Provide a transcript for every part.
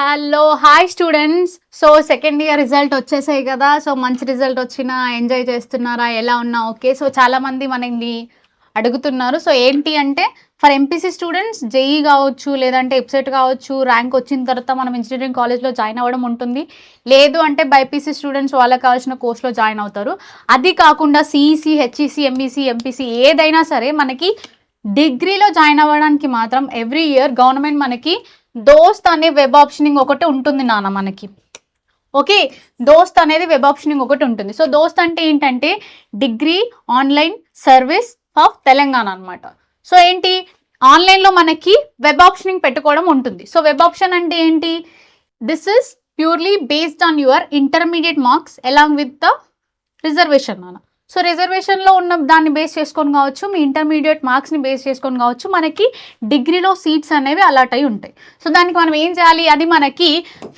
Hello hi students. So second year result వచ్చేసాయి కదా. So మంచి రిజల్ట్ వచ్చినా ఎంజాయ్ చేస్తున్నారా, ఎలా ఉన్నా ఓకే. సో చాలామంది మనల్ని అడుగుతున్నారు. సో ఏంటి అంటే ఫర్ ఎంపీసీ స్టూడెంట్స్ జేఈ కావచ్చు, లేదంటే ఎప్సెట్ కావచ్చు, ర్యాంక్ వచ్చిన తర్వాత మనం ఇంజనీరింగ్ కాలేజ్లో జాయిన్ అవ్వడం ఉంటుంది. లేదు అంటే బైపీసీ స్టూడెంట్స్ వాళ్ళకి కావాల్సిన కోర్స్లో జాయిన్ అవుతారు. అది కాకుండా సిఈసీ, హెచ్ఈసీ, ఎంఈసీ, ఎంపీసీ ఏదైనా సరే మనకి డిగ్రీలో జాయిన్ అవ్వడానికి మాత్రం ఎవ్రీ ఇయర్ గవర్నమెంట్ మనకి దోస్త్ అనే వెబ్ ఆప్షనింగ్ ఒకటి ఉంటుంది నాన్న మనకి. ఓకే, దోస్త్ అనేది వెబ్ ఆప్షనింగ్ ఒకటి ఉంటుంది. సో దోస్త్ అంటే ఏంటంటే degree online service of Telangana అనమాట. సో ఏంటి, ఆన్లైన్లో మనకి వెబ్ ఆప్షనింగ్ పెట్టుకోవడం ఉంటుంది. సో వెబ్ ఆప్షన్ అంటే ఏంటి, this is purely based on your intermediate marks along with the reservation నాన్న. సో రిజర్వేషన్లో ఉన్న దాన్ని బేస్ చేసుకొని కావచ్చు, మీ ఇంటర్మీడియట్ మార్క్స్ని బేస్ చేసుకొని కావచ్చు, మనకి డిగ్రీలో సీట్స్ అనేవి అలాట్ అయి ఉంటాయి. సో దానికి మనం ఏం చేయాలి, అది మనకి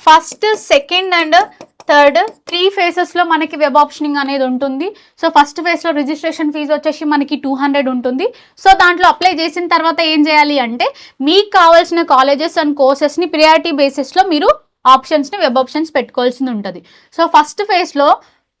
ఫస్ట్, సెకండ్ అండ్ థర్డ్ 3 ఫేజెస్లో మనకి వెబ్ ఆప్షనింగ్ అనేది ఉంటుంది. సో ఫస్ట్ ఫేజ్లో రిజిస్ట్రేషన్ ఫీజు వచ్చేసి మనకి 200 ఉంటుంది. సో దాంట్లో అప్లై చేసిన తర్వాత ఏం చేయాలి అంటే మీకు కావాల్సిన కాలేజెస్ అండ్ కోర్సెస్ని ప్రియారిటీ బేసిస్లో మీరు ఆప్షన్స్ని వెబ్ ఆప్షన్స్ పెట్టుకోవాల్సింది ఉంటుంది. సో ఫస్ట్ ఫేజ్లో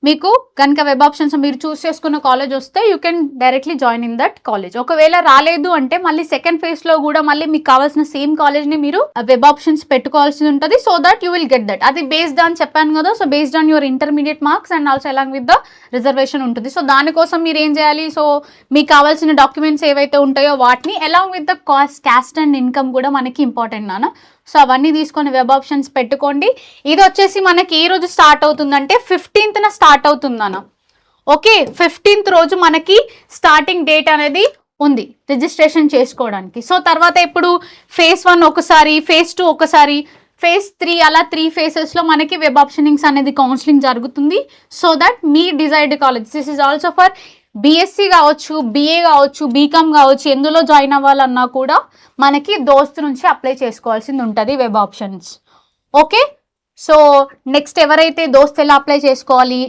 మీకు కనుక వెబ్ ఆప్షన్స్ మీరు చూస్ చేసుకున్న కాలేజ్ వస్తే you can directly join in that college. ఒకవేళ రాలేదు అంటే మళ్ళీ సెకండ్ ఫేజ్లో కూడా మళ్ళీ మీకు కావాల్సిన సేమ్ కాలేజ్ని మీరు వెబ్ ఆప్షన్స్ పెట్టుకోవాల్సి ఉంటుంది. So that you will get that. అది బేస్డ్ ఆన్ చెప్పాను కదా. So based on your intermediate marks and also along with the reservation ఉంటుంది. సో దానికోసం మీరు ఏం చేయాలి, సో మీకు కావాల్సిన డాక్యుమెంట్స్ ఏవైతే ఉంటాయో వాటిని along with the cost and income కూడా మనకి ఇంపార్టెంట్ నాన్న. సో అవన్నీ తీసుకొని వెబ్ ఆప్షన్స్ పెట్టుకోండి. ఇది వచ్చేసి మనకి ఏ రోజు స్టార్ట్ అవుతుందంటే 15th స్టార్ట్ అవుతుందన్న. ఓకే, 15th రోజు మనకి స్టార్టింగ్ డేట్ అనేది ఉంది రిజిస్ట్రేషన్ చేసుకోవడానికి. సో తర్వాత ఇప్పుడు ఫేజ్ 1 ఒకసారి, ఫేజ్ 2 ఒకసారి, ఫేజ్ 3 అలా 3 ఫేజెస్లో మనకి వెబ్ ఆప్షనింగ్స్ అనేది కౌన్సిలింగ్ జరుగుతుంది. So that me desired college, this is also for BSc కావచ్చు, బీఏ కావచ్చు, బీకామ్ కావచ్చు, ఎందులో జాయిన్ అవ్వాలన్నా కూడా మనకి దోస్త్ నుంచి అప్లై చేసుకోవాల్సింది ఉంటుంది web options. Okay, so next ఎవరైతే దోస్త్ ఎలా అప్లై చేసుకోవాలి,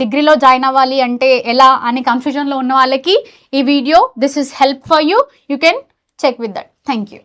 డిగ్రీలో జాయిన్ అవ్వాలి అంటే ఎలా అని కన్ఫ్యూజన్లో ఉన్న వాళ్ళకి ఈ video this is help for you. You can check with that. Thank you.